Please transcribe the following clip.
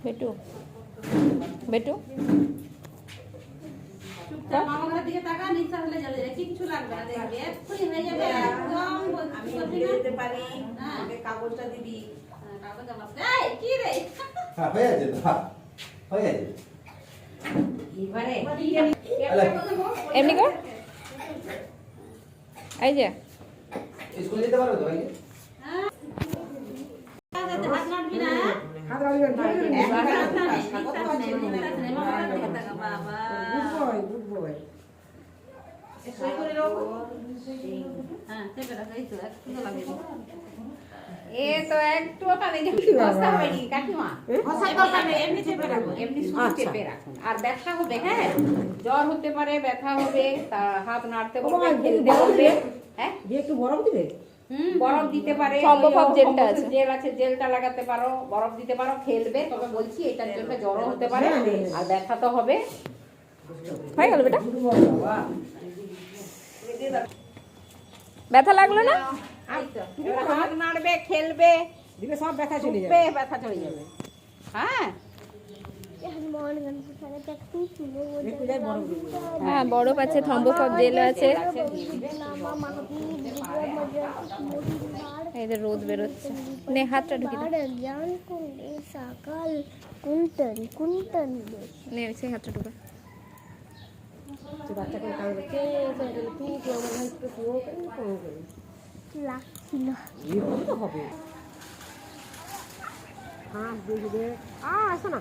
বেটু বেটু মামার দিকে তাকা, নিচে হলে যাবে, কিচ্ছু লাগবে না, দেখবে এক্ষুনি হয়ে যাবে। একদম আমি দিতে পারি, আমাকে কাগজটা দিবি। কাগজ আমার এই কি রে, হ্যাঁ হয়ে যাচ্ছে তো, হয়ে যাচ্ছে। এবারে এমনি কর। এই যে স্কুলে যেতে পারবে তো ভাই? হাত নাড়বি না, হাত রাখবেন না। মামার দিকে তাকা, বাবা গুড বয়। সই করে রাখো। হ্যাঁ চেপে রাখো, এই তো একটু লাগবে। এ তো একটু ওখানে বস্তা হয়নি কাকিমা, এমনি চেপে রাখো। এমনি শুধু চেপে রাখুন। আর ব্যথা হবে, হ্যাঁ জ্বর হতে পারে, ব্যথা হবে, তার হাত নাড়তে বলবে, খেলতে বলবে। হ্যাঁ দিয়ে একটু বরফ দিবে। বরফ দিতে পারে, সম্ভব জেলটা আছে। জেল আছে, জেলটা লাগাতে পারো, বরফ দিতে পারো, খেলবে। তবে বলছি এটার জন্য জ্বরও হতে পারে আর ব্যথা তো হবে। হয়ে গেল বেটা, গুড বয় বাবা। ব্যথা লাগলো না? এই তো, এবার হাত নাড়বে, খেলবে, দিলে সব ব্যথা চলে যাবে। চুপবে, ব্যথা চলে যাবে। হ্যাঁ একটু যাই বরফ দিবে। হ্যাঁ বরফ আছে, থম্বকপ জেল আছে। এদের রোদ বেরোচ্ছে, নে হাতটা ঢুকি দে। নে সে হাতটা ঢুকা। যে বাচ্চাকে কাঁদবে কে করে গেল তুই তো আমার হাত থেকে শুরু করে কোন করে এরকম তো হবে। হ্যাঁ বুঝবে আসো না